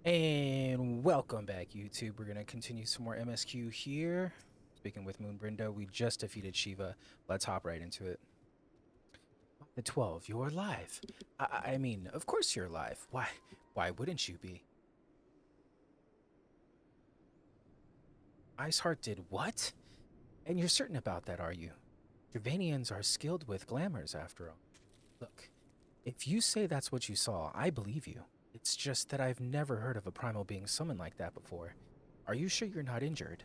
And welcome back, YouTube. We're going to continue some more MSQ here. Speaking with Moonbrindo, we just defeated Shiva. Let's hop right into it. The 12, you're alive. I mean, of course you're alive. Why wouldn't you be? Iceheart did what? And you're certain about that, are you? Gervanians are skilled with glamours, after all. Look, if you say that's what you saw, I believe you. It's just that I've never heard of a primal being summoned like that before. Are you sure you're not injured?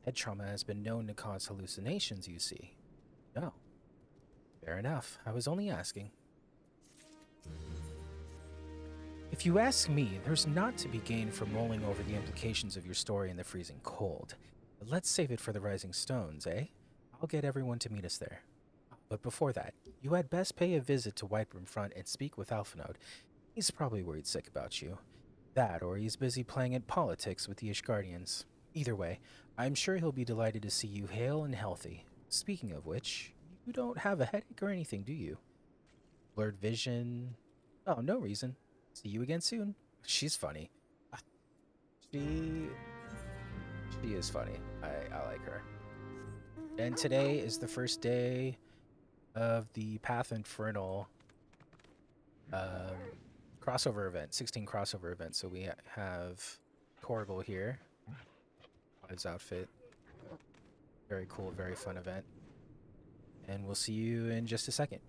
Head trauma has been known to cause hallucinations, you see. No. Fair enough. I was only asking. If you ask me, there's not to be gained from rolling over the implications of your story in the freezing cold. But let's save it for the Rising Stones, eh? I'll get everyone to meet us there. But before that, you had best pay a visit to Whiteroom Front and speak with Alphanode. He's probably worried sick about you. That, or he's busy playing at politics with the Ishgardians. Either way, I'm sure he'll be delighted to see you hale and healthy. Speaking of which, you don't have a headache or anything, do you? Blurred vision? Oh, no reason. See you again soon. She's funny. She... She is funny. I like her. And today is the first day of the Path Infernal crossover event, 16 crossover event. So we have Torgal here. His outfit. Very cool, very fun event. And we'll see you in just a second.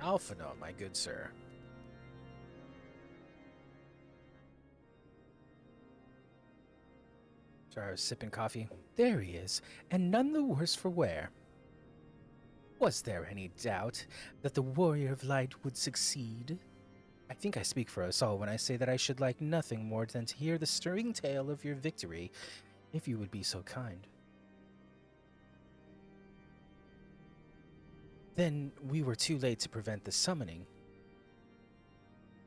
Alphano, my good sir. Sorry, I was sipping coffee. There he is, and none the worse for wear. Was there any doubt that the Warrior of Light would succeed? I think I speak for us all when I say that I should like nothing more than to hear the stirring tale of your victory, if you would be so kind. Then we were too late to prevent the summoning,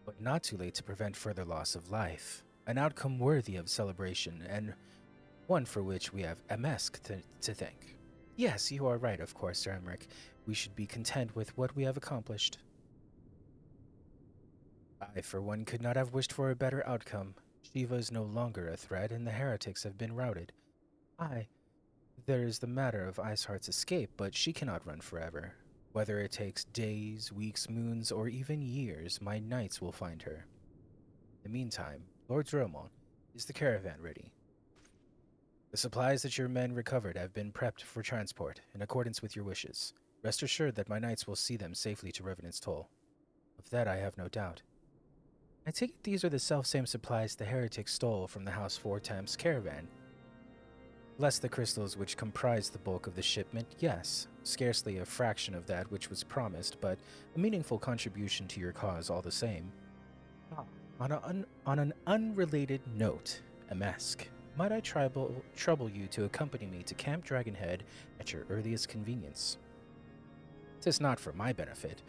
but not too late to prevent further loss of life. An outcome worthy of celebration, and one for which we have MSQ to thank. Yes, you are right, of course, Sir Emmerich. We should be content with what we have accomplished. I, for one, could not have wished for a better outcome. Shiva is no longer a threat, and the heretics have been routed. There is the matter of Iceheart's escape, but she cannot run forever. Whether it takes days, weeks, moons, or even years, my knights will find her. In the meantime, Lord Dromon, is the caravan ready? The supplies that your men recovered have been prepped for transport, in accordance with your wishes. Rest assured that my knights will see them safely to Revenant's Toll. Of that I have no doubt. I take it these are the self-same supplies the heretics stole from the House Four Temps caravan. Less the crystals which comprise the bulk of the shipment, yes. Scarcely a fraction of that which was promised, but a meaningful contribution to your cause all the same. On an unrelated note, MSQ, might I trouble you to accompany me to Camp Dragonhead at your earliest convenience? 'Tis not for my benefit.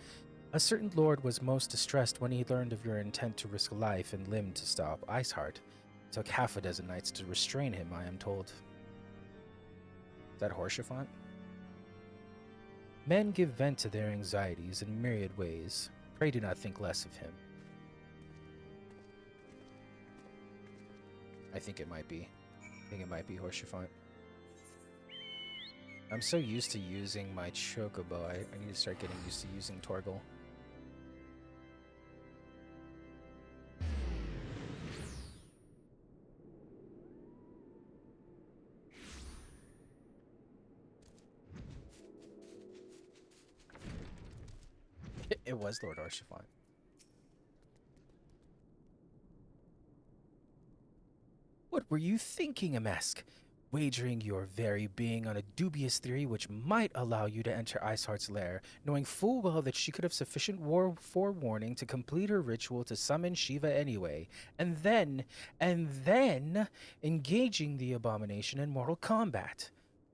A certain lord was most distressed when he learned of your intent to risk life and limb to stop Iceheart. It took half a dozen knights to restrain him, I am told. Is that Horschiffant? Men give vent to their anxieties in myriad ways. Pray do not think less of him. I think it might be Horschiffant. I'm so used to using my Chocobo, I need to start getting used to using Torgal. It was Lord Horschiffant. What were you thinking, MSQ? Wagering your very being on a dubious theory which might allow you to enter Iceheart's lair, knowing full well that she could have sufficient forewarning to complete her ritual to summon Shiva anyway, and then engaging the abomination in mortal combat.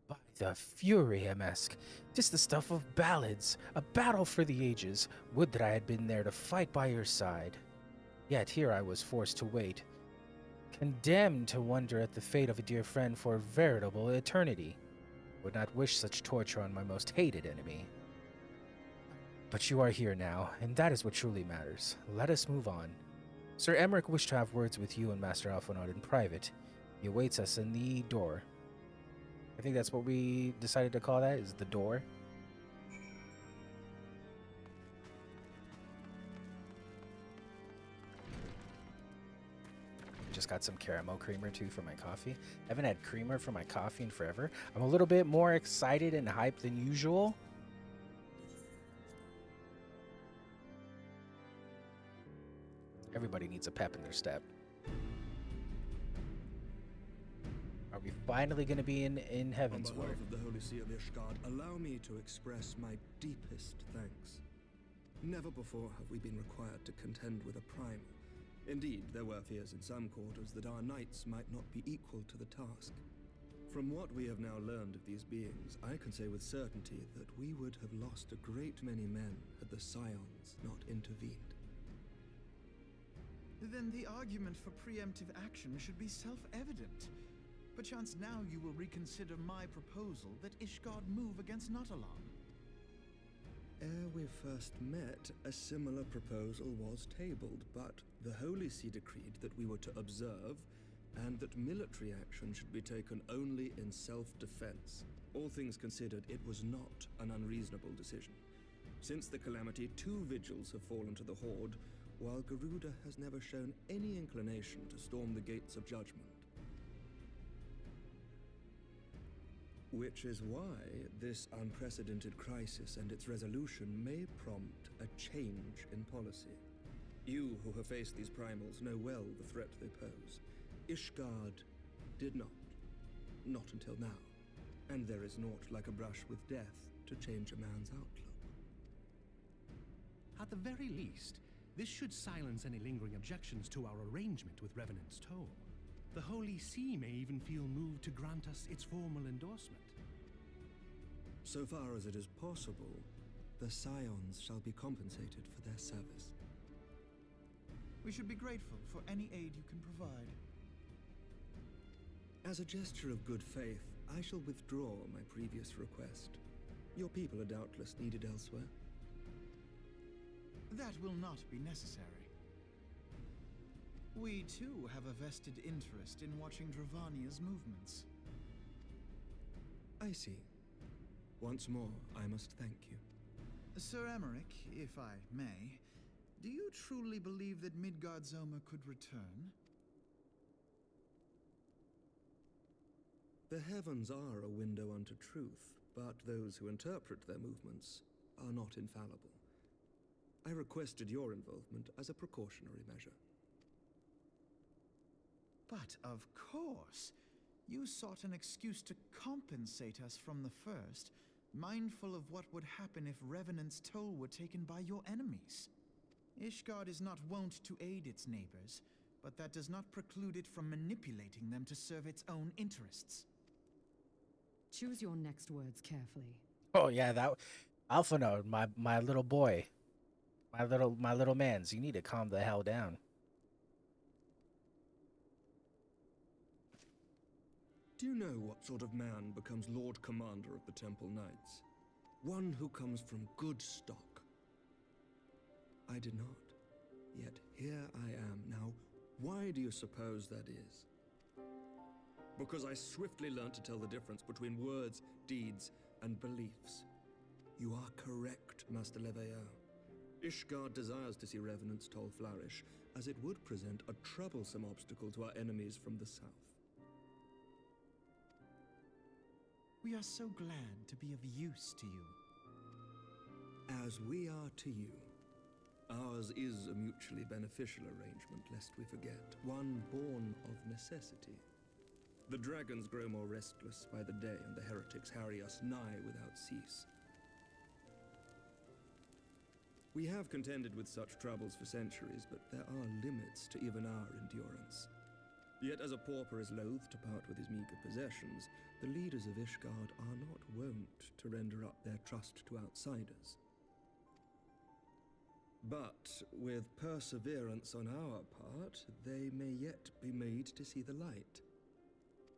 By the fury, MSQ, 'tis the stuff of ballads, a battle for the ages. Would that I had been there to fight by your side. Yet here I was forced to wait. Condemned to wonder at the fate of a dear friend for a veritable eternity. Would not wish such torture on my most hated enemy. But you are here now, and that is what truly matters. Let us move on. Sir Emmerich wished to have words with you and Master Alphonse in private. He awaits us in the door. I think that's what we decided to call that, is the door. Just got some caramel creamer too for my coffee. I haven't had creamer for my coffee in forever. I'm a little bit more excited and hyped than usual. Everybody needs a pep in their step. Are we finally going to be in Heaven's Word? On behalf of the Holy See of Ishgard, allow me to express my deepest thanks. Never before have we been required to contend with a primal. Indeed, there were fears in some quarters that our knights might not be equal to the task. From what we have now learned of these beings, I can say with certainty that we would have lost a great many men had the Scions not intervened. Then the argument for preemptive action should be self-evident. Perchance now you will reconsider my proposal that Ishgard move against Natalan. Ere we first met, a similar proposal was tabled, but the Holy See decreed that we were to observe, and that military action should be taken only in self-defense. All things considered, it was not an unreasonable decision. Since the calamity, 2 vigils have fallen to the Horde, while Garuda has never shown any inclination to storm the gates of judgment. Which is why this unprecedented crisis and its resolution may prompt a change in policy. You who have faced these primals know well the threat they pose. Ishgard did not. Not until now. And there is naught like a brush with death to change a man's outlook. At the very least, this should silence any lingering objections to our arrangement with Revenant's Toll. The Holy See may even feel moved to grant us its formal endorsement. So far as it is possible, the Scions shall be compensated for their service. We should be grateful for any aid you can provide. As a gesture of good faith, I shall withdraw my previous request. Your people are doubtless needed elsewhere. That will not be necessary. We too have a vested interest in watching Dravania's movements. I see. Once more, I must thank you. Sir Emmerich, if I may, do you truly believe that Midgard-Zoma could return? The heavens are a window unto truth, but those who interpret their movements are not infallible. I requested your involvement as a precautionary measure. But of course, you sought an excuse to compensate us from the first, mindful of what would happen if Revenant's Toll were taken by your enemies. Ishgard is not wont to aid its neighbors, but that does not preclude it from manipulating them to serve its own interests. Choose your next words carefully. Oh yeah, that Alphonse, my little boy. My little mans, you need to calm the hell down. Do you know what sort of man becomes Lord Commander of the Temple Knights? One who comes from good stock. I did not. Yet here I am. Now, why do you suppose that is? Because I swiftly learned to tell the difference between words, deeds, and beliefs. You are correct, Master Leveilleur. Ishgard desires to see Revenant's Toll flourish, as it would present a troublesome obstacle to our enemies from the south. We are so glad to be of use to you. As we are to you. Ours is a mutually beneficial arrangement, lest we forget, one born of necessity. The dragons grow more restless by the day, and the heretics harry us nigh without cease. We have contended with such troubles for centuries, but there are limits to even our endurance. Yet as a pauper is loath to part with his meager possessions, the leaders of Ishgard are not wont to render up their trust to outsiders. But with perseverance on our part, they may yet be made to see the light.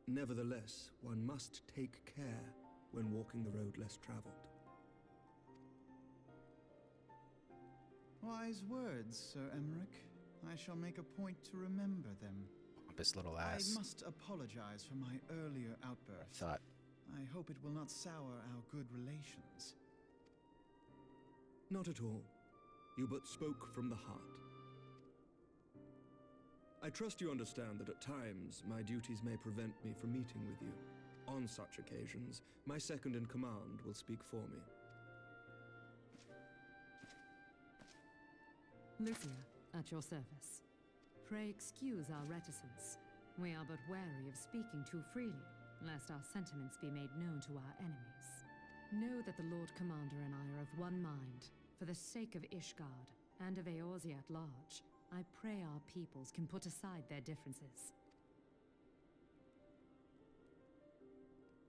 Nevertheless, one must take care when walking the road less traveled. Wise words, Sir Emmerich. I shall make a point to remember them. Pompous little I ass. must apologize for my earlier outburst. Thought. I hope it will not sour our good relations. Not at all. You but spoke from the heart. I trust you understand that at times my duties may prevent me from meeting with you. On such occasions, my second in command will speak for me. Lucia, at your service. Pray excuse our reticence. We are but wary of speaking too freely, lest our sentiments be made known to our enemies. Know that the Lord Commander and I are of one mind. For the sake of Ishgard, and of Eorzea at large, I pray our peoples can put aside their differences.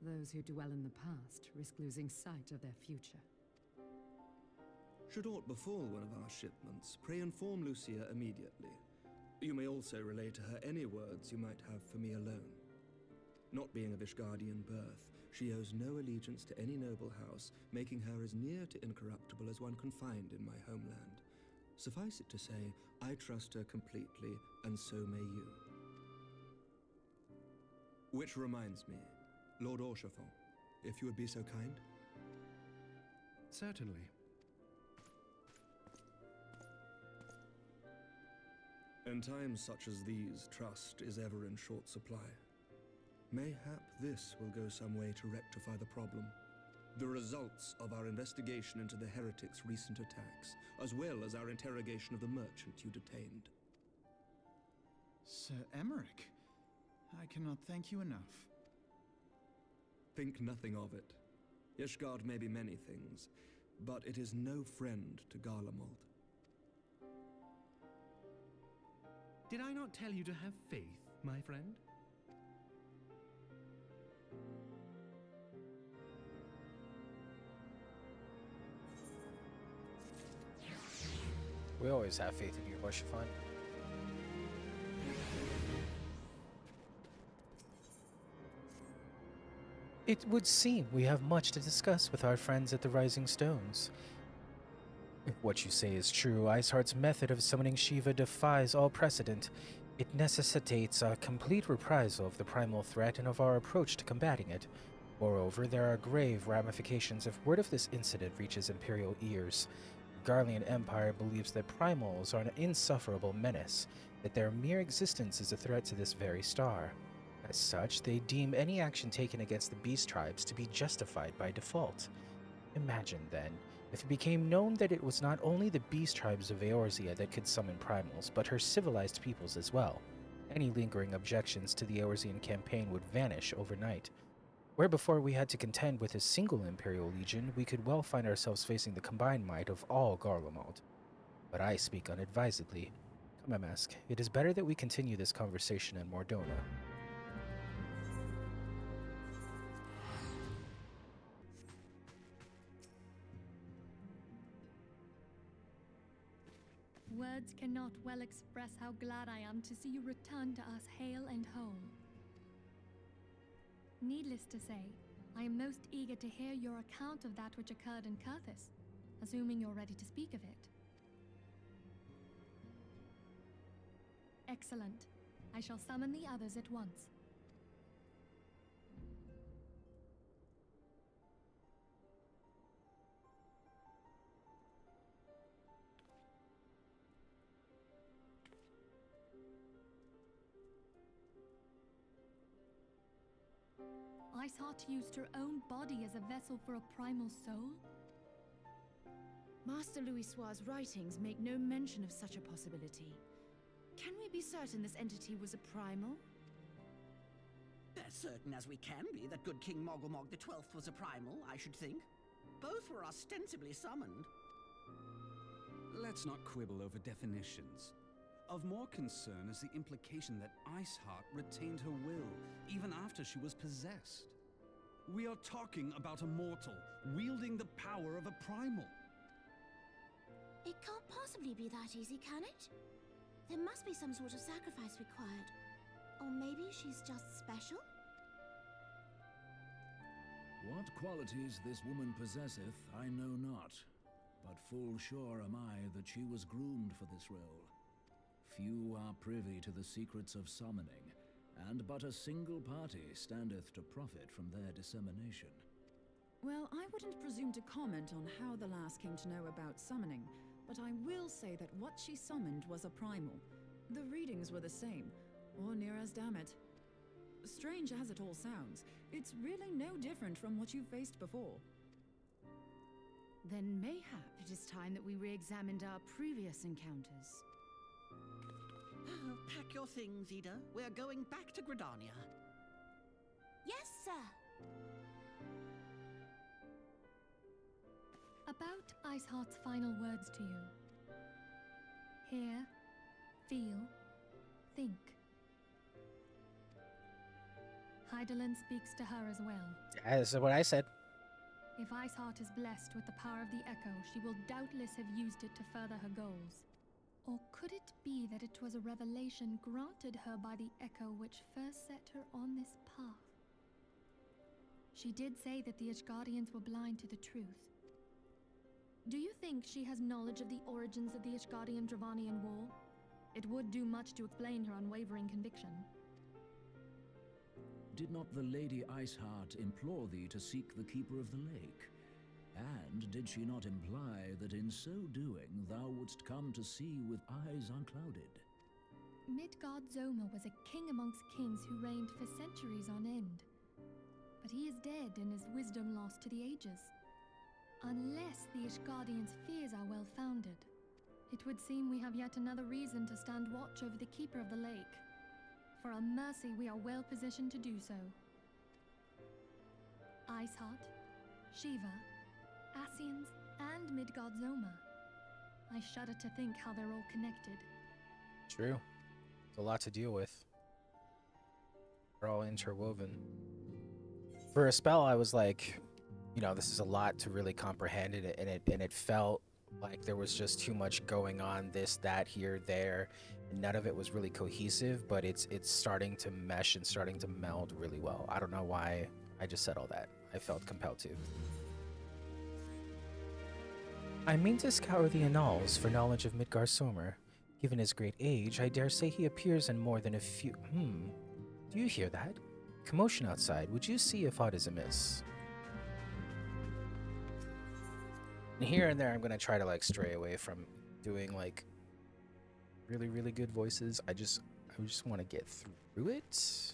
Those who dwell in the past risk losing sight of their future. Should aught befall one of our shipments, pray inform Lucia immediately. You may also relay to her any words you might have for me alone. Not being of Ishgardian birth, she owes no allegiance to any noble house, making her as near to incorruptible as one can find in my homeland. Suffice it to say, I trust her completely, and so may you. Which reminds me, Lord Orchefort, if you would be so kind. Certainly. In times such as these, trust is ever in short supply. Mayhap this will go some way to rectify the problem. The results of our investigation into the heretics' recent attacks, as well as our interrogation of the merchant you detained. Sir Emmerich, I cannot thank you enough. Think nothing of it. Ishgard may be many things, but it is no friend to Garlemald. Did I not tell you to have faith, my friend? We always have faith in you, Orchefort. It would seem we have much to discuss with our friends at the Rising Stones. If what you say is true, Iceheart's method of summoning Shiva defies all precedent. It necessitates a complete reprisal of the primal threat and of our approach to combating it. Moreover, there are grave ramifications if word of this incident reaches Imperial ears. The Garlean Empire believes that primals are an insufferable menace, that their mere existence is a threat to this very star. As such, they deem any action taken against the beast tribes to be justified by default. Imagine, then, if it became known that it was not only the beast tribes of Eorzea that could summon primals, but her civilized peoples as well. Any lingering objections to the Eorzean campaign would vanish overnight. Where before we had to contend with a single Imperial Legion, we could well find ourselves facing the combined might of all Garlemald. But I speak unadvisedly. Come, MSQ, it is better that we continue this conversation in Mordona. Words cannot well express how glad I am to see you return to us hale and whole. Needless to say, I am most eager to hear your account of that which occurred in Kurthis, assuming you're ready to speak of it. Excellent. I shall summon the others at once. Iceheart used her own body as a vessel for a primal soul? Master Louisoir's writings make no mention of such a possibility. Can we be certain this entity was a primal? As certain as we can be that good King Mogulmog the 12th was a primal, I should think. Both were ostensibly summoned. Let's not quibble over definitions. Of more concern is the implication that Iceheart retained her will, even after she was possessed. We are talking about a mortal, wielding the power of a primal. It can't possibly be that easy, can it? There must be some sort of sacrifice required. Or maybe she's just special? What qualities this woman possesseth, I know not. But full sure am I that she was groomed for this role. Few are privy to the secrets of summoning, and but a single party standeth to profit from their dissemination. Well, I wouldn't presume to comment on how the lass came to know about summoning, but I will say that what she summoned was a primal. The readings were the same, or near as damn it. Strange as it all sounds, it's really no different from what you've faced before. Then mayhap it is time that we re-examined our previous encounters. Pack your things, Ida. We're going back to Gridania. Yes, sir. About Iceheart's final words to you. Hear, feel, think. Hydaelyn speaks to her as well. That's what I said. If Iceheart is blessed with the power of the Echo, she will doubtless have used it to further her goals. Or could it be that it was a revelation granted her by the Echo which first set her on this path? She did say that the Ishgardians were blind to the truth. Do you think she has knowledge of the origins of the Ishgardian-Dravanian War? It would do much to explain her unwavering conviction. Did not the Lady Iceheart implore thee to seek the Keeper of the Lake? And did she not imply that in so doing thou wouldst come to see with eyes unclouded? Midgard-Zoma was a king amongst kings who reigned for centuries on end. But he is dead and his wisdom lost to the ages. Unless the Ishgardians' fears are well-founded, it would seem we have yet another reason to stand watch over the Keeper of the Lake. For a mercy, we are well positioned to do so. Iceheart, Shiva, Ascians, and Midgard-Zoma. I shudder to think how they're all connected. True. It's a lot to deal with. They're all interwoven. For a spell, I was like, you know, this is a lot to really comprehend, and it felt like there was just too much going on, this, that, here, there, and none of it was really cohesive, but it's starting to mesh and starting to meld really well. I don't know why I just said all that. I felt compelled to. I mean to scour the annals for knowledge of Midgard-Zoma. Given his great age, I dare say he appears in more than a few... Do you hear that? Commotion outside. Would you see if aught is amiss? And here and there, I'm gonna try to like stray away from doing like really, really good voices. I just want to get through it.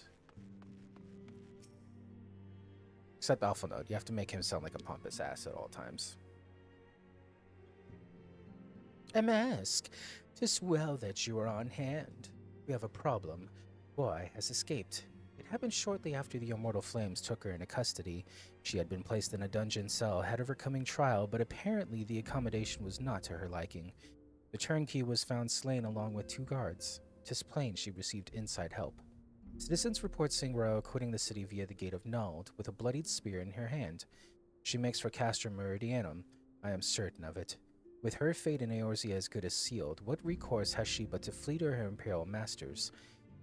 Except Alpha Node, you have to make him sound like a pompous ass at all times. MSQ, 'tis well that you are on hand. We have a problem. Boy has escaped. It happened shortly after the Immortal Flames took her into custody. She had been placed in a dungeon cell ahead of her coming trial, but apparently the accommodation was not to her liking. The turnkey was found slain along with 2 guards. 'Tis plain she received inside help. Citizens report seeing Ro quitting the city via the Gate of Nuld with a bloodied spear in her hand. She makes for Castor Meridianum. I am certain of it. With her fate in Eorzea as good as sealed, what recourse has she but to flee to her imperial masters?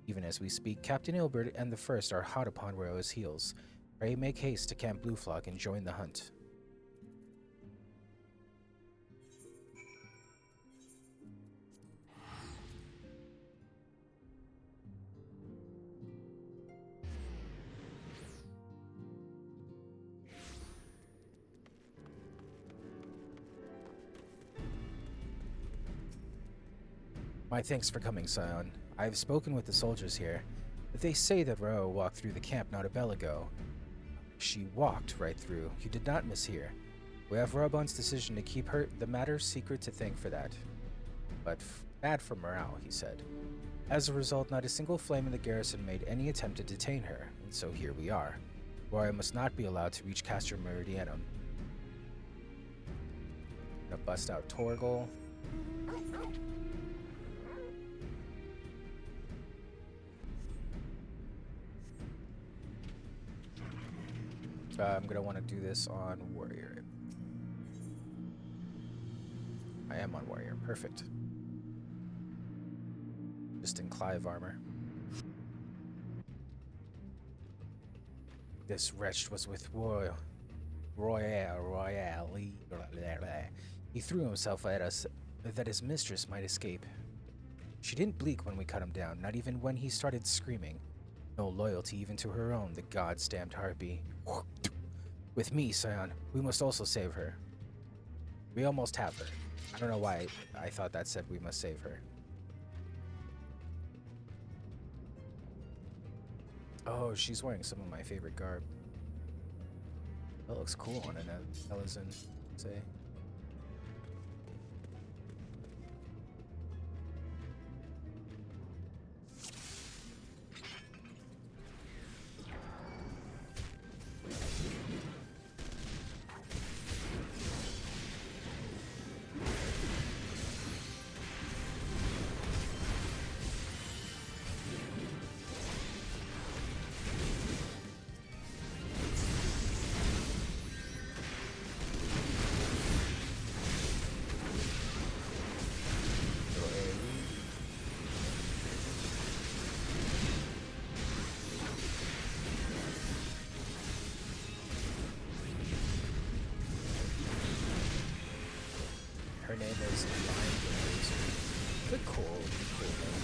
Even as we speak, Captain Ilbert and the First are hot upon Ro's heels. Pray make haste to Camp Blueflock and join the hunt. My thanks for coming, Scion. I have spoken with the soldiers here. They say that Ro walked through the camp not a bell ago. She walked right through. You did not mishear. We have Robon's decision to keep the matter secret to thank for that. But bad for morale, he said. As a result, not a single flame in the garrison made any attempt to detain her, and so here we are. Roy must not be allowed to reach Castor Meridianum. Gonna bust out Torgal. I'm gonna want to do this on Warrior. I am on warrior. Perfect. Just in Clive armor. This wretch was with Royale. He threw himself at us that his mistress might escape. She didn't blink when we cut him down, not even when he started screaming. No loyalty even to her own, the god-stamped harpy. With me, Scion, we must also save her. We almost have her. I don't know why I thought that said we must save her. Oh, she's wearing some of my favorite garb. That looks cool on an Elizin, say. Her name is Mind. Good, cool name.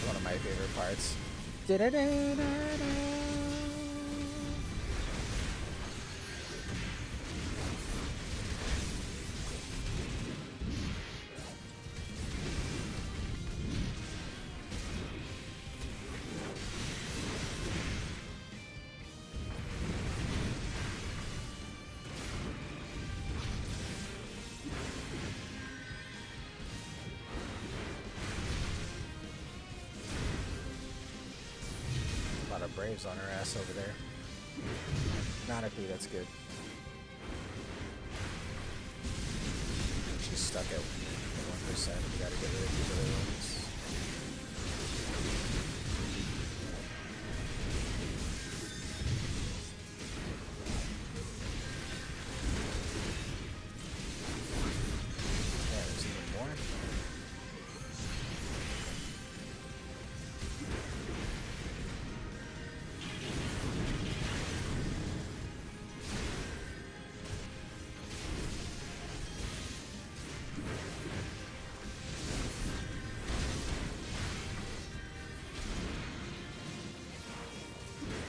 One of my favorite parts. A lot of Braves on her ass over there. Thematically, that's good. She's stuck at 1%. We gotta get rid of these other ones. Yeah, there's even more.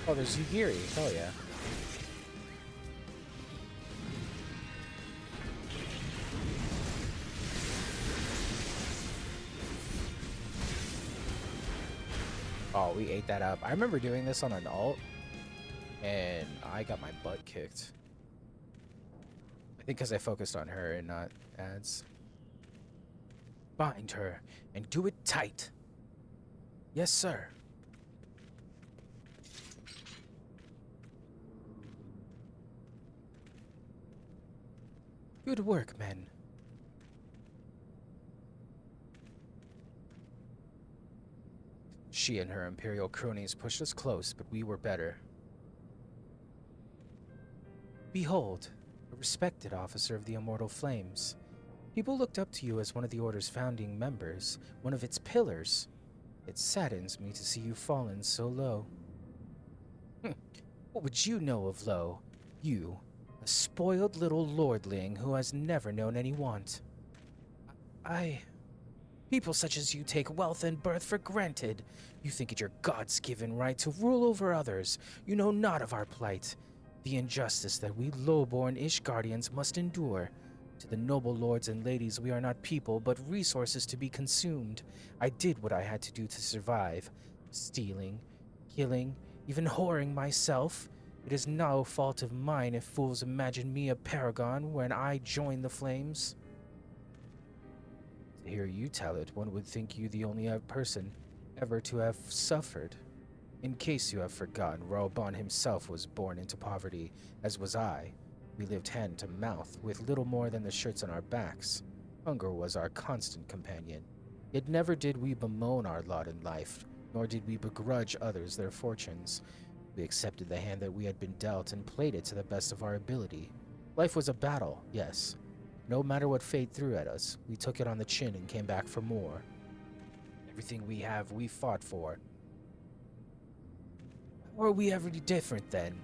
Oh, there's Yugiri. Hell yeah. Oh, we ate that up. I remember doing this on an alt, and I got my butt kicked. I think because I focused on her and not ads. Bind her and do it tight. Yes, sir. Good work, men. She and her Imperial cronies pushed us close, but we were better. Behold, a respected officer of the Immortal Flames. People looked up to you as one of the Order's founding members, one of its pillars. It saddens me to see you fallen so low. What would you know of low? You, a spoiled little lordling who has never known any want. People such as you take wealth and birth for granted. You think it your God's-given right to rule over others. You know not of our plight, the injustice that we low-born Ishgardians must endure. To the noble lords and ladies, we are not people, but resources to be consumed. I did what I had to do to survive. Stealing, killing, even whoring myself. It is no fault of mine if fools imagine me a paragon when I join the flames. To hear you tell it, one would think you the only person ever to have suffered. In case you have forgotten, Raoban himself was born into poverty, as was I. We lived hand to mouth, with little more than the shirts on our backs. Hunger was our constant companion. Yet never did we bemoan our lot in life, nor did we begrudge others their fortunes. We accepted the hand that we had been dealt and played it to the best of our ability. Life was a battle, yes. No matter what fate threw at us, we took it on the chin and came back for more. Everything we have, we fought for. Or are we ever different then?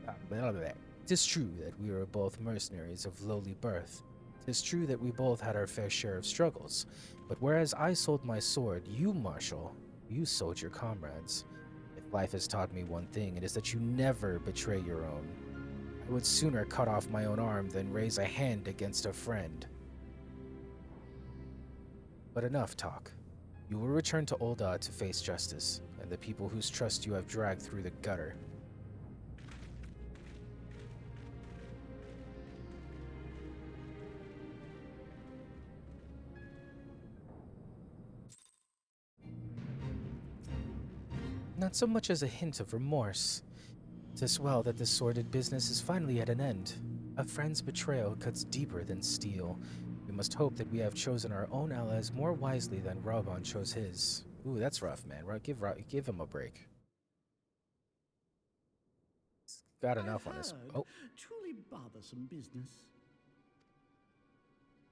It is true that we were both mercenaries of lowly birth. It is true that we both had our fair share of struggles. But whereas I sold my sword, you, Marshal, you sold your comrades. If life has taught me one thing, it is that you never betray your own. I would sooner cut off my own arm than raise a hand against a friend. But enough talk. You will return to Ul'dah to face justice, and the people whose trust you have dragged through the gutter. Not so much as a hint of remorse. 'Tis well that this sordid business is finally at an end. A friend's betrayal cuts deeper than steel. We must hope that we have chosen our own allies more wisely than Raoban chose his. Ooh, that's rough, man. Give him a break. He's got enough on his... Oh. Truly bothersome business.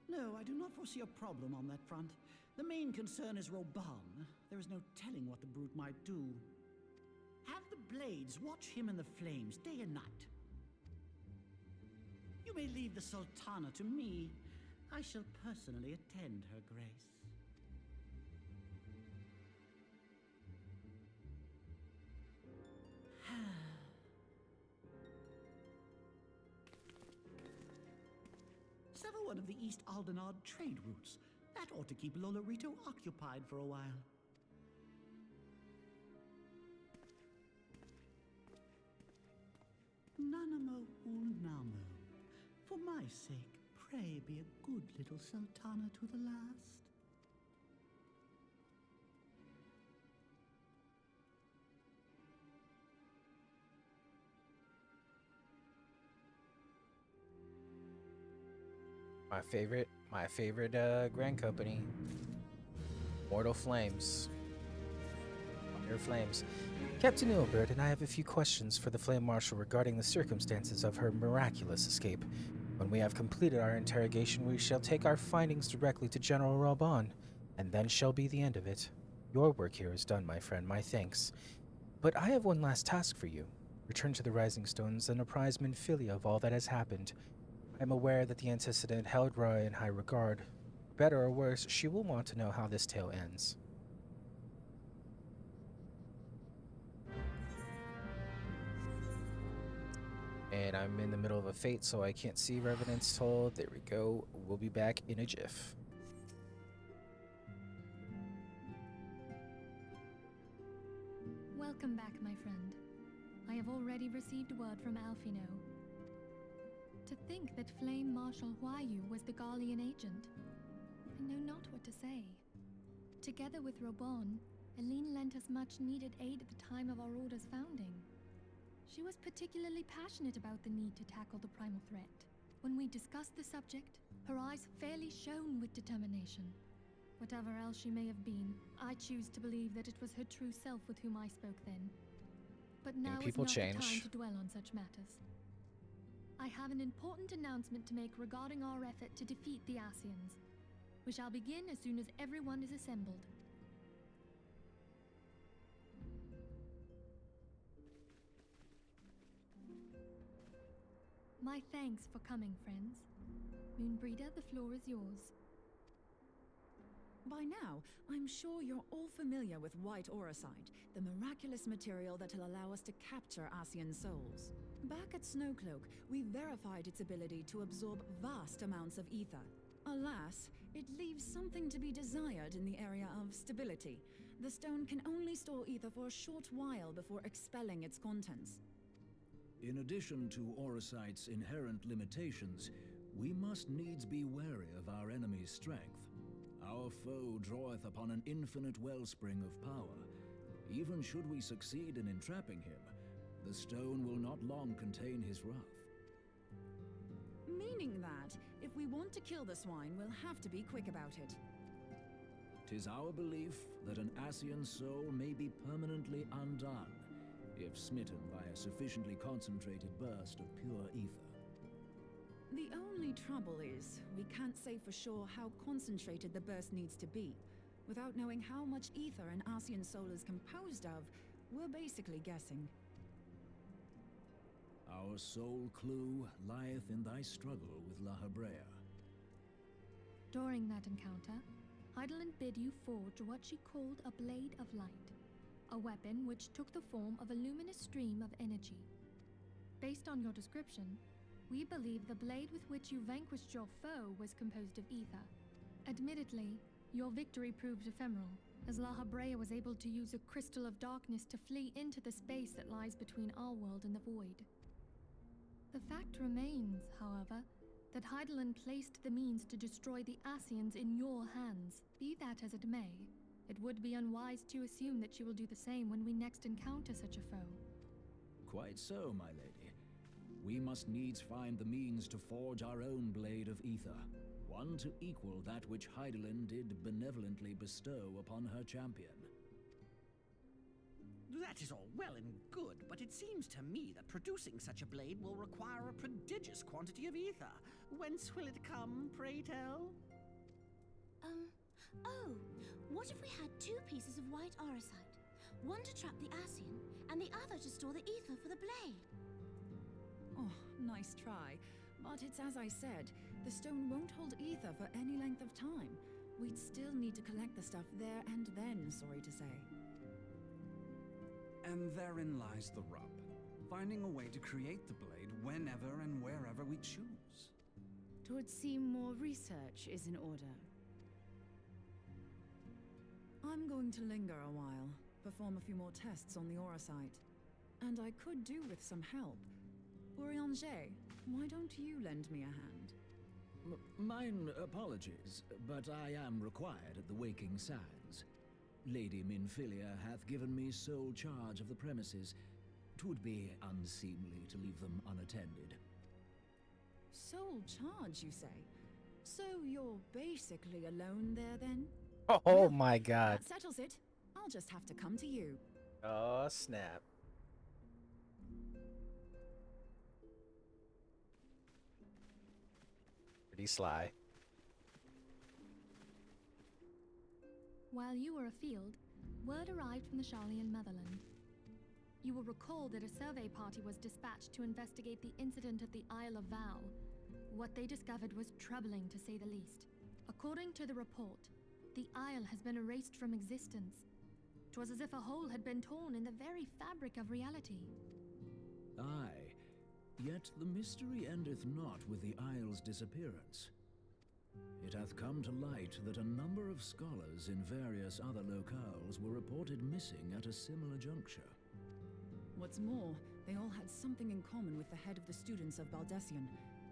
No, I do not foresee a problem on that front. The main concern is Raoban. There is no telling what the brute might do. Have the Blades watch him in the flames day and night. You may leave the Sultana to me. I shall personally attend her grace. Sever one of the East Aldenard trade routes. That ought to keep Lolorito occupied for a while. Nanamo Ulnamo. For my sake, pray be a good little Sultana to the last. My favorite Grand Company. Mortal Flames. Fire Flames. Captain Ilbert and I have a few questions for the Flame Marshal regarding the circumstances of her miraculous escape. When we have completed our interrogation, we shall take our findings directly to General Raoban, and then shall be the end of it. Your work here is done, my friend, my thanks. But I have one last task for you. Return to the Rising Stones and apprise Minfilia of all that has happened. I am aware that the antecedent held Roy in high regard. Better or worse, she will want to know how this tale ends. And I'm in the middle of a fate, so I can't see Revenant's Toll. There we go. We'll be back in a jiff. Welcome back, my friend. I have already received word from Alfino. To think that Flame Marshal Huayu was the Garlean agent. I know not what to say. Together with Raoban, Aline lent us much-needed aid at the time of our Order's founding. She was particularly passionate about the need to tackle the primal threat. When we discussed the subject, her eyes fairly shone with determination. Whatever else she may have been, I choose to believe that it was her true self with whom I spoke then. But now is not the time to dwell on such matters. I have an important announcement to make regarding our effort to defeat the Ascians. We shall begin as soon as everyone is assembled. My thanks for coming, friends. Moonbreeder, the floor is yours. By now, I'm sure you're all familiar with White Auracite, the miraculous material that'll allow us to capture Ascian souls. Back at Snowcloak, we verified its ability to absorb vast amounts of ether. Alas, it leaves something to be desired in the area of stability. The stone can only store ether for a short while before expelling its contents. In addition to Orosite's inherent limitations, we must needs be wary of our enemy's strength. Our foe draweth upon an infinite wellspring of power. Even should we succeed in entrapping him, the stone will not long contain his wrath. Meaning that, if we want to kill the swine, we'll have to be quick about it. 'Tis our belief that an Ascian soul may be permanently undone, if smitten by a sufficiently concentrated burst of pure ether. The only trouble is, we can't say for sure how concentrated the burst needs to be. Without knowing how much ether an Ascian soul is composed of, we're basically guessing. Our sole clue lieth in thy struggle with La Hebrea. During that encounter, Heidelin bid you forge what she called a Blade of Light, a weapon which took the form of a luminous stream of energy. Based on your description, we believe the blade with which you vanquished your foe was composed of ether. Admittedly, your victory proved ephemeral, as La Hebrea was able to use a crystal of darkness to flee into the space that lies between our world and the void. The fact remains, however, that Heidelin placed the means to destroy the Ascians in your hands. Be that as it may, it would be unwise to assume that she will do the same when we next encounter such a foe. Quite so, my lady. We must needs find the means to forge our own blade of ether, one to equal that which Heidelin did benevolently bestow upon her champion. That is all well and good, but it seems to me that producing such a blade will require a prodigious quantity of ether. Whence will it come, pray tell? Oh, what if we had two pieces of white orosite? One to trap the Ascian, and the other to store the ether for the blade. Oh, nice try. But it's as I said, the stone won't hold ether for any length of time. We'd still need to collect the stuff there and then, sorry to say. And therein lies the rub. Finding a way to create the blade whenever and wherever we choose. 'Twould seem more research is in order. I'm going to linger a while, perform a few more tests on the Orosite. And I could do with some help. Urianger, why don't you lend me a hand? Mine apologies, but I am required at the Waking Sands. Lady Minfilia hath given me sole charge of the premises. 'Twould be unseemly to leave them unattended. Sole charge, you say? So you're basically alone there, then? Oh Well, my god. that settles it. I'll just have to come to you. Oh, snap. Pretty sly. While you were afield, word arrived from the Sharlayan motherland. You will recall that a survey party was dispatched to investigate the incident at the Isle of Vow. What they discovered was troubling, to say the least. According to the report, the isle has been erased from existence. 'Twas as if a hole had been torn in the very fabric of reality. Aye, yet the mystery endeth not with the isle's disappearance. It hath come to light that a number of scholars in various other locales were reported missing at a similar juncture. What's more, they all had something in common with the head of the students of Baldessian.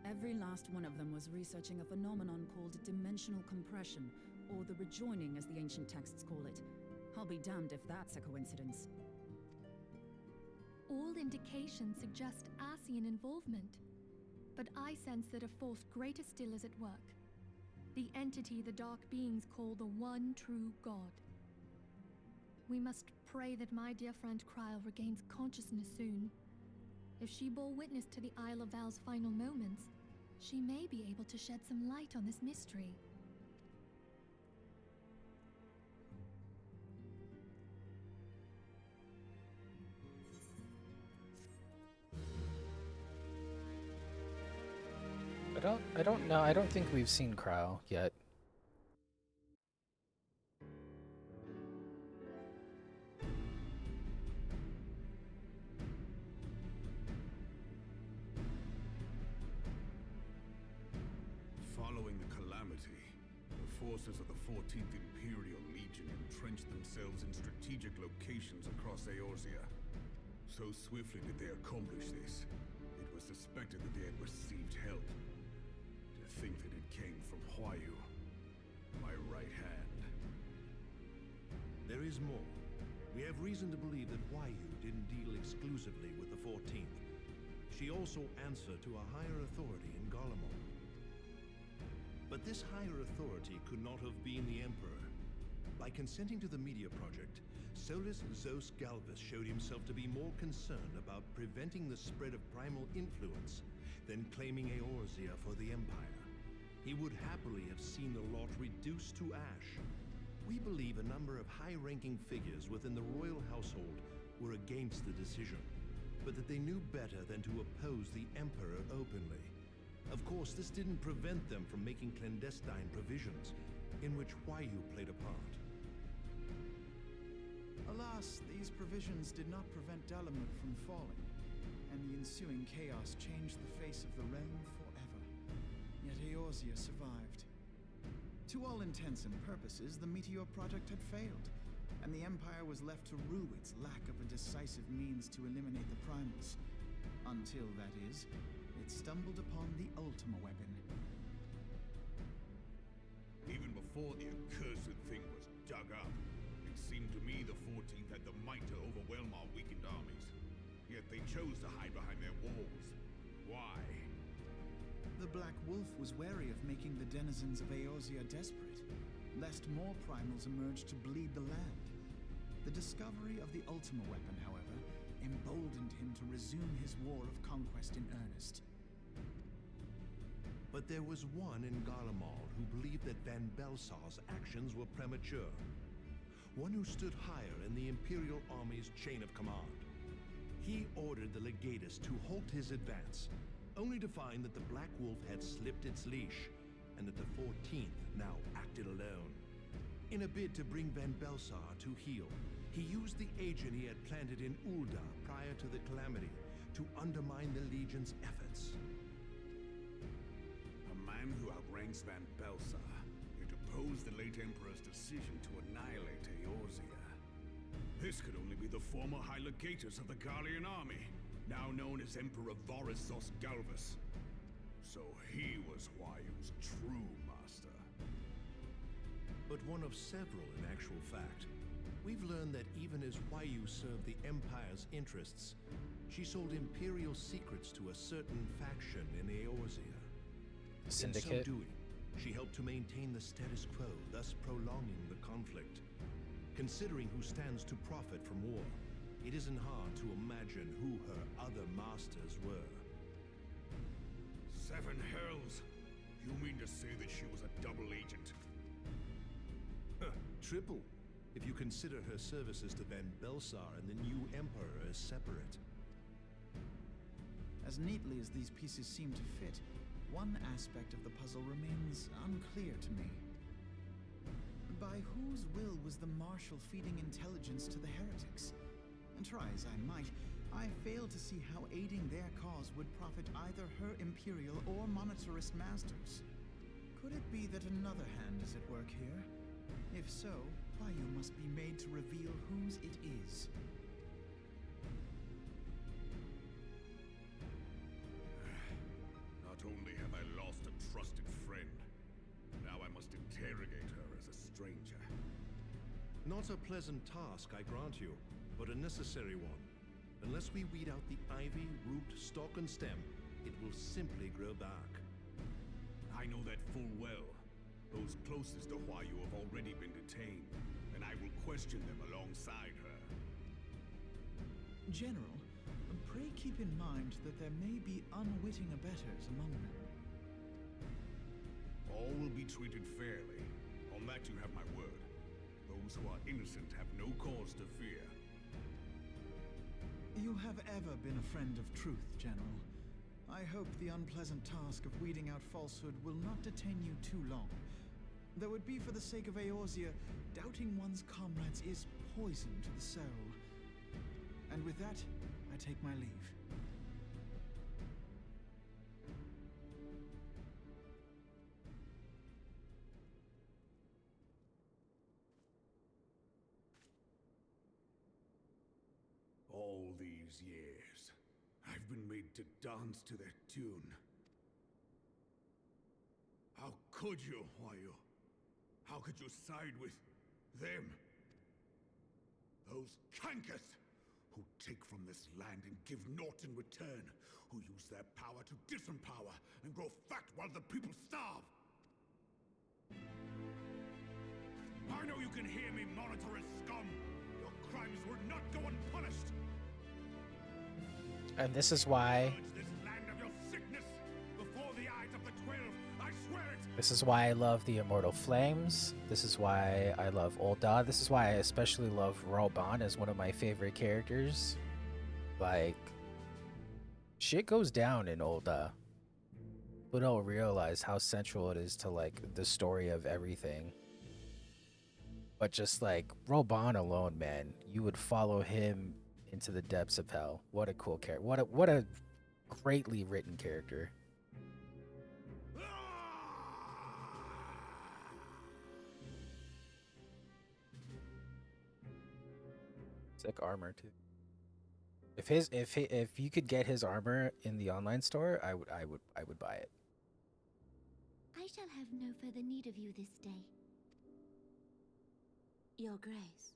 Every last one of them was researching a phenomenon called dimensional compression, or the rejoining as the ancient texts call it. I'll be damned if that's a coincidence. All indications suggest Ascian involvement, but I sense that a force greater still is at work. The entity the Dark Beings call the One True God. We must pray that my dear friend Kryl regains consciousness soon. If she bore witness to the Isle of Val's final moments, she may be able to shed some light on this mystery. I don't know. I don't think we've seen Kryl yet. calamity. The forces of the 14th Imperial Legion entrenched themselves in strategic locations across Eorzea. So swiftly did they accomplish this, it was suspected that they had received help. To think that it came from Huayu, my right hand. There is more. We have reason to believe that Huayu didn't deal exclusively with the 14th. She also answered to a higher authority in Garlemald. But this higher authority could not have been the Emperor. By consenting to the media project, Solus Zos Galvus showed himself to be more concerned about preventing the spread of primal influence than claiming Eorzea for the Empire. He would happily have seen the lot reduced to ash. We believe a number of high-ranking figures within the royal household were against the decision, but that they knew better than to oppose the Emperor openly. Of course, this didn't prevent them from making clandestine provisions, in which Huayu played a part. Alas, these provisions did not prevent Dalamut from falling, and the ensuing chaos changed the face of the realm forever. Yet Eorzea survived. To all intents and purposes, the Meteor Project had failed, and the Empire was left to rue its lack of a decisive means to eliminate the primals. Until, that is, it stumbled upon the Ultima weapon. Even before the accursed thing was dug up, it seemed to me the 14th had the might to overwhelm our weakened armies. Yet they chose to hide behind their walls. Why? The Black Wolf was wary of making the denizens of Eorzea desperate, lest more primals emerge to bleed the land. The discovery of the Ultima weapon, however, emboldened him to resume his war of conquest in earnest. But there was one in Garlemald who believed that Van Belsar's actions were premature. One who stood higher in the Imperial Army's chain of command. He ordered the Legatus to halt his advance, only to find that the Black Wolf had slipped its leash, and that the 14th now acted alone. In a bid to bring Van Belsar to heel, he used the agent he had planted in Ul'dah prior to the calamity to undermine the Legion's efforts. A man who outranks Van Belsar, yet opposed the late Emperor's decision to annihilate Eorzea. This could only be the former High Legatus of the Garlean army, now known as Emperor Vorissos Galvus. So he was Huayu's true master. But one of several in actual fact. We've learned that even as Huayu served the Empire's interests, she sold Imperial secrets to a certain faction in Eorzea. Syndicate. In so doing, she helped to maintain the status quo, thus prolonging the conflict. Considering who stands to profit from war, it isn't hard to imagine who her other masters were. Seven hells! You mean to say that she was a double agent? Triple, if you consider her services to Van Belsar and the new Emperor as separate. As neatly as these pieces seem to fit, one aspect of the puzzle remains unclear to me. By whose will was the Marshal feeding intelligence to the heretics? And try as I might, I fail to see how aiding their cause would profit either her Imperial or monetarist masters. Could it be that another hand is at work here? If so, Huayu must be made to reveal whose it is. Not only have I lost a trusted friend, now I must interrogate her as a stranger. Not a pleasant task, I grant you, but a necessary one. Unless we weed out the ivy, root, stalk, and stem, it will simply grow back. I know that full well. Those closest to Huayu have already been detained, and I will question them alongside her. General, pray keep in mind that there may be unwitting abettors among them. All will be treated fairly. On that you have my word. Those who are innocent have no cause to fear. You have ever been a friend of truth, General. I hope the unpleasant task of weeding out falsehood will not detain you too long. Though it be for the sake of Eorzea, doubting one's comrades is poison to the soul. And with that, I take my leave. these years, I've been made to dance to their tune. How could you, Huayu? How could you side with them? Those cankers who take from this land and give naught in return, who use their power to disempower and grow fat while the people starve. I know you can hear me, monitorous scum. Your crimes will not go unpunished. And this is why This land of your sickness before the eyes of the 12. I swear it. This is why I love the Immortal Flames. This is why I love Ul'dah. This is why I especially love Rauban as one of my favorite characters. Like, shit goes down in Ul'dah. People don't realize how central it is to, like, the story of everything. But just, like, Rauban alone, man, you would follow him into the depths of hell. What a cool character. What a greatly written character. Sick armor too. If you could get his armor in the online store, I would buy it. I shall have no further need of you this day. Your Grace.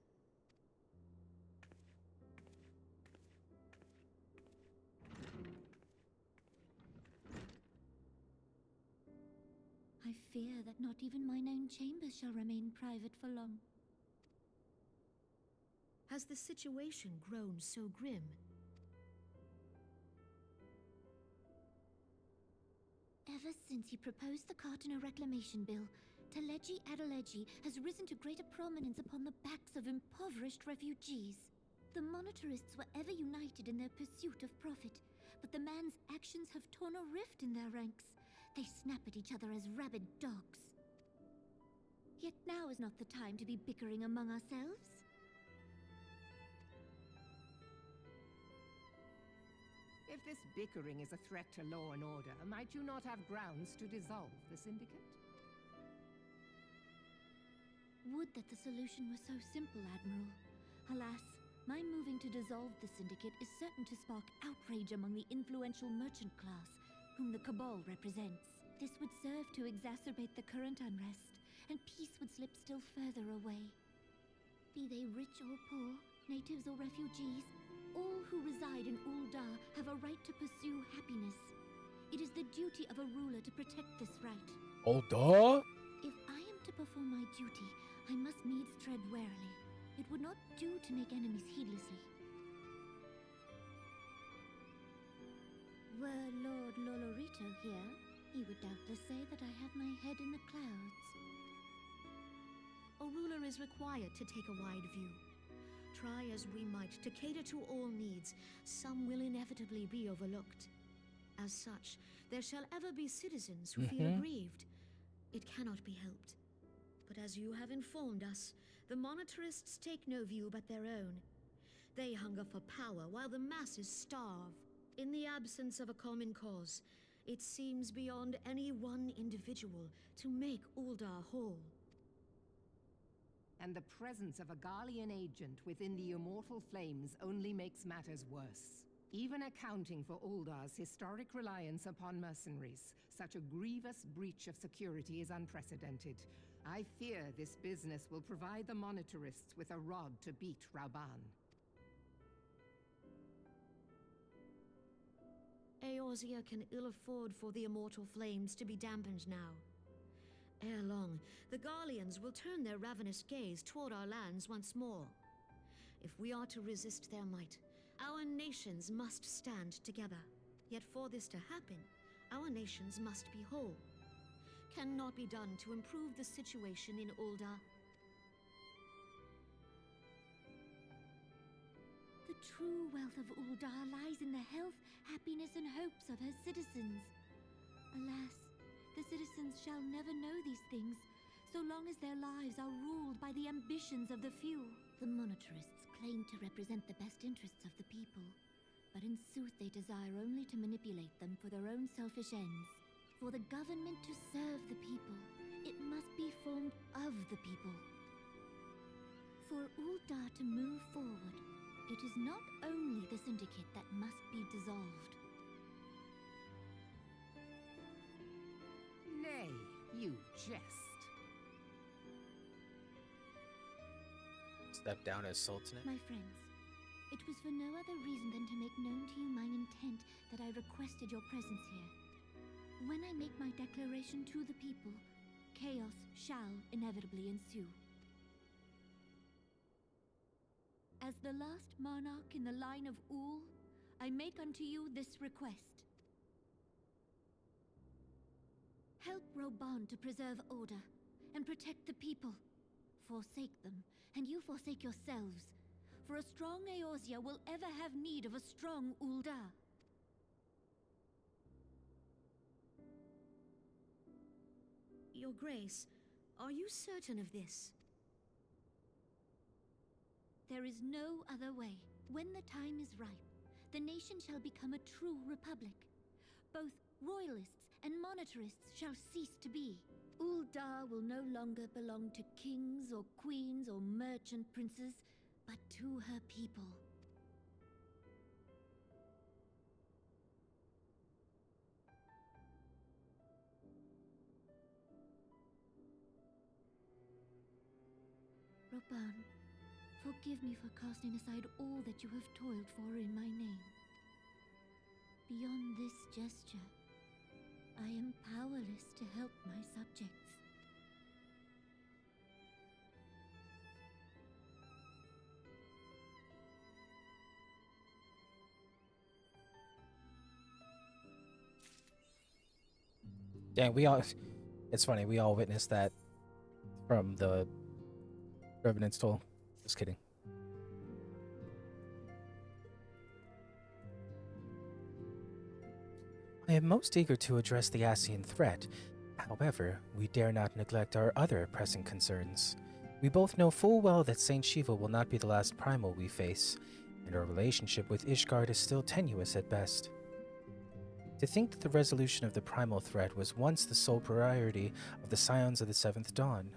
I fear that not even mine own chambers shall remain private for long. Has the situation grown so grim? Ever since he proposed the Cartiner Reclamation Bill, Teleji Adeleji has risen to greater prominence upon the backs of impoverished refugees. The monetarists were ever united in their pursuit of profit, but the man's actions have torn a rift in their ranks. They snap at each other as rabid dogs. Yet now is not the time to be bickering among ourselves. If this bickering is a threat to law and order, might you not have grounds to dissolve the syndicate? Would that the solution were so simple, Admiral. Alas, my moving to dissolve the syndicate is certain to spark outrage among the influential merchant class, whom the Cabal represents. This would serve to exacerbate the current unrest, and peace would slip still further away. Be they rich or poor, natives or refugees, all who reside in Ul'dah have a right to pursue happiness. It is the duty of a ruler to protect this right. Ul'dah? If I am to perform my duty, I must needs tread warily. It would not do to make enemies heedlessly. Were Lord Lolorito here, he would doubtless say that I have my head in the clouds. A ruler is required to take a wide view. Try as we might to cater to all needs, some will inevitably be overlooked. As such, there shall ever be citizens who feel aggrieved. It cannot be helped. But as you have informed us, the monetarists take no view but their own. They hunger for power while the masses starve. In the absence of a common cause, it seems beyond any one individual to make Ul'dah whole. And the presence of a Garlean agent within the Immortal Flames only makes matters worse. Even accounting for Uldah's historic reliance upon mercenaries, such a grievous breach of security is unprecedented. I fear this business will provide the monetarists with a rod to beat Rauban. Eorzea can ill afford for the Immortal Flames to be dampened now. Ere long, the Garleans will turn their ravenous gaze toward our lands once more. If we are to resist their might, our nations must stand together. Yet for this to happen, our nations must be whole. Cannot be done to improve the situation in Ul'dah. The true wealth of Ul'dah lies in the health, happiness, and hopes of her citizens. Alas, the citizens shall never know these things, so long as their lives are ruled by the ambitions of the few. The monetarists claim to represent the best interests of the people, but in sooth they desire only to manipulate them for their own selfish ends. For the government to serve the people, it must be formed of the people. For Ul'dah to move forward, it is not only the Syndicate that must be dissolved. Nay, you jest. Step down as Sultanate? My friends, it was for no other reason than to make known to you my intent that I requested your presence here. When I make my declaration to the people, chaos shall inevitably ensue. As the last monarch in the line of Ul, I make unto you this request. Help Roban to preserve order and protect the people. Forsake them, and you forsake yourselves. For a strong Eorzea will ever have need of a strong Ul'dah. Your Grace, are you certain of this? There is no other way. When the time is ripe, the nation shall become a true republic. Both royalists and monetarists shall cease to be. Ul'dah will no longer belong to kings or queens or merchant princes, but to her people. Roban, forgive me for casting aside all that you have toiled for in my name. Beyond this gesture, I am powerless to help my subjects. Dang, it's funny, we all witnessed that from the Revenant's Toll. Just kidding. I am most eager to address the Ascian threat. However, we dare not neglect our other pressing concerns. We both know full well that Saint Shiva will not be the last primal we face, and our relationship with Ishgard is still tenuous at best. To think that the resolution of the primal threat was once the sole priority of the Scions of the Seventh Dawn.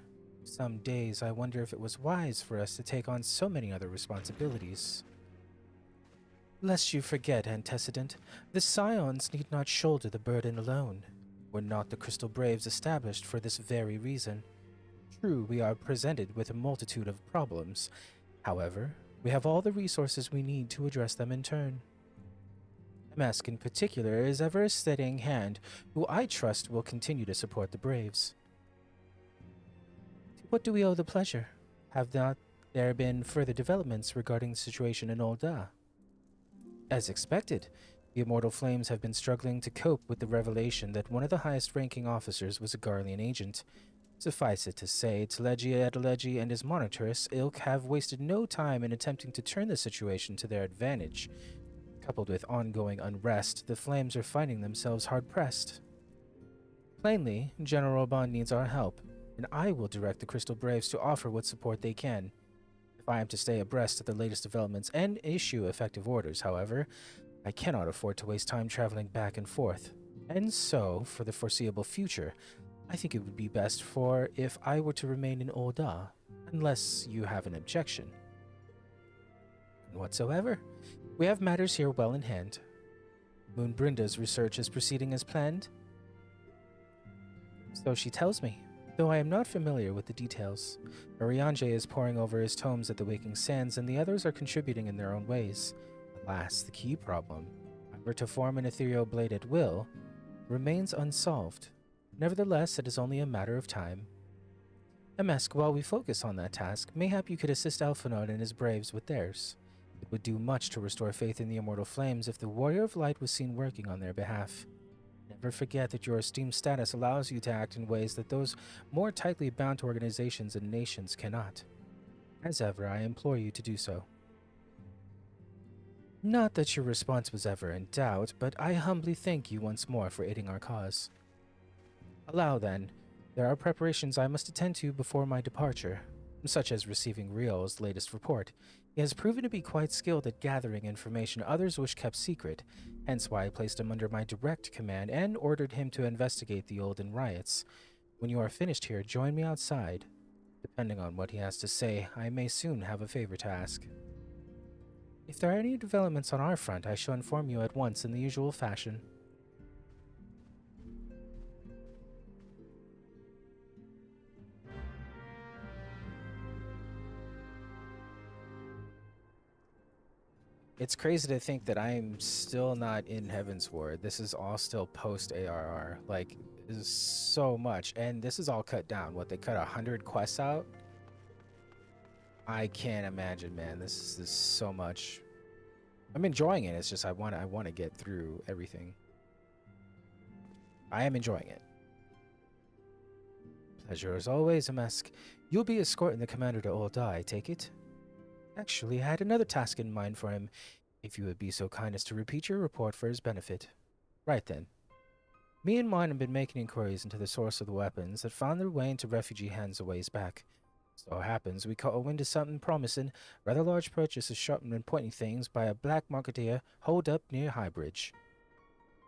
Some days I wonder if it was wise for us to take on so many other responsibilities. Lest you forget, Antecedent, the Scions need not shoulder the burden alone. Were not the Crystal Braves established for this very reason? True, we are presented with a multitude of problems. However, we have all the resources we need to address them in turn. MSQ in particular is ever a steadying hand, who I trust will continue to support the Braves. To what do we owe the pleasure? Have not there been further developments regarding the situation in Ul'dah? As expected, the Immortal Flames have been struggling to cope with the revelation that one of the highest-ranking officers was a Garlean agent. Suffice it to say, Telegia Adeleji and his monetarist ilk have wasted no time in attempting to turn the situation to their advantage. Coupled with ongoing unrest, the Flames are finding themselves hard-pressed. Plainly, General Bond needs our help, and I will direct the Crystal Braves to offer what support they can. If I am to stay abreast of the latest developments and issue effective orders, however, I cannot afford to waste time traveling back and forth. And so, for the foreseeable future, I think it would be best if I were to remain in Ul'dah, unless you have an objection. Whatsoever. We have matters here well in hand. Moonbrinda's research is proceeding as planned. So she tells me, though I am not familiar with the details. Urianger is poring over his tomes at the Waking Sands, and the others are contributing in their own ways. Alas, the key problem, however to form an ethereal blade at will, remains unsolved. Nevertheless, it is only a matter of time. MSQ, while we focus on that task, mayhap you could assist Alphinaud and his Braves with theirs. It would do much to restore faith in the Immortal Flames if the Warrior of Light was seen working on their behalf. Never forget that your esteemed status allows you to act in ways that those more tightly bound to organizations and nations cannot. As ever, I implore you to do so. Not that your response was ever in doubt, but I humbly thank you once more for aiding our cause. Allow, then, there are preparations I must attend to before my departure, such as receiving Riel's latest report. He has proven to be quite skilled at gathering information others wish kept secret, hence why I placed him under my direct command and ordered him to investigate the Olden riots. When you are finished here, join me outside. Depending on what he has to say, I may soon have a favor to ask. If there are any developments on our front, I shall inform you at once in the usual fashion. It's crazy to think that I'm still not in Heaven's Ward. This is all still post-ARR. Like, this is so much. And this is all cut down. What, they cut 100 quests out? I can't imagine, man. This is so much. I'm enjoying it. It's just I want to get through everything. I am enjoying it. Pleasure as always, MSQ. You'll be escorting the commander to Ul'dah, I take it? Actually, I had another task in mind for him, if you would be so kind as to repeat your report for his benefit. Right then. Me and mine have been making inquiries into the source of the weapons that found their way into refugee hands a ways back. So happens we caught a wind of something promising, rather large purchase of sharp and pointy things by a black marketeer holed up near Highbridge.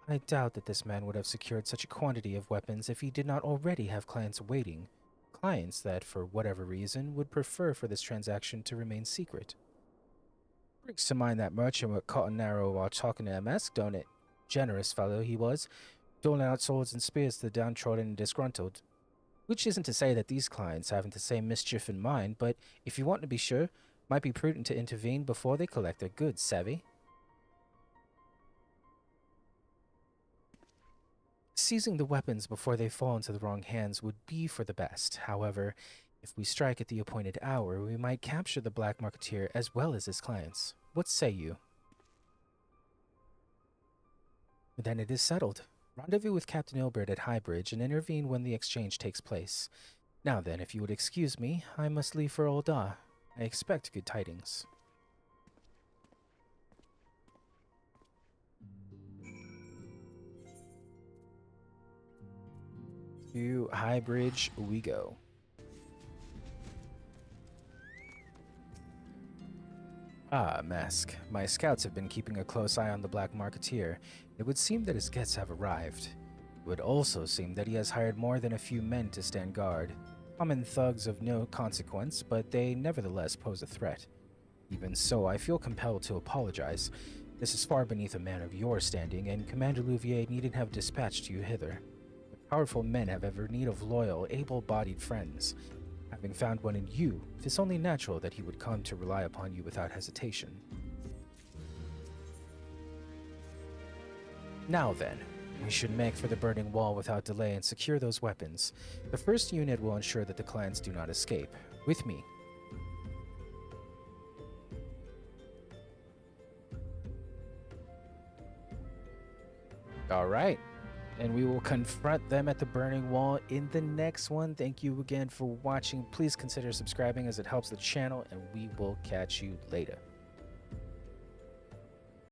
I doubt that this man would have secured such a quantity of weapons if he did not already have clients waiting. Clients that, for whatever reason, would prefer for this transaction to remain secret. Brings to mind that merchant with caught and narrow while talking to MSQ, don't it? Generous fellow he was, doling out swords and spears to the downtrodden and disgruntled. Which isn't to say that these clients haven't the same mischief in mind, but if you want to be sure, might be prudent to intervene before they collect their goods, savvy? Seizing the weapons before they fall into the wrong hands would be for the best. However, if we strike at the appointed hour, we might capture the black marketeer as well as his clients. What say you? Then it is settled. Rendezvous with Captain Ilbert at Highbridge and intervene when the exchange takes place. Now then, if you would excuse me, I must leave for Ul'dah. I expect good tidings. To Highbridge we go. Ah, MSQ. My scouts have been keeping a close eye on the Black Marketeer. It would seem that his guests have arrived. It would also seem that he has hired more than a few men to stand guard. Common thugs of no consequence, but they nevertheless pose a threat. Even so, I feel compelled to apologize. This is far beneath a man of your standing, and Commander Louvier needn't have dispatched you hither. Powerful men have ever need of loyal, able-bodied friends. Having found one in you, it is only natural that he would come to rely upon you without hesitation. Now then, we should make for the burning wall without delay and secure those weapons. The first unit will ensure that the clans do not escape. With me. All right. And we will confront them at the burning wall in the next one. Thank you again for watching. Please consider subscribing as it helps the channel, and we will catch you later.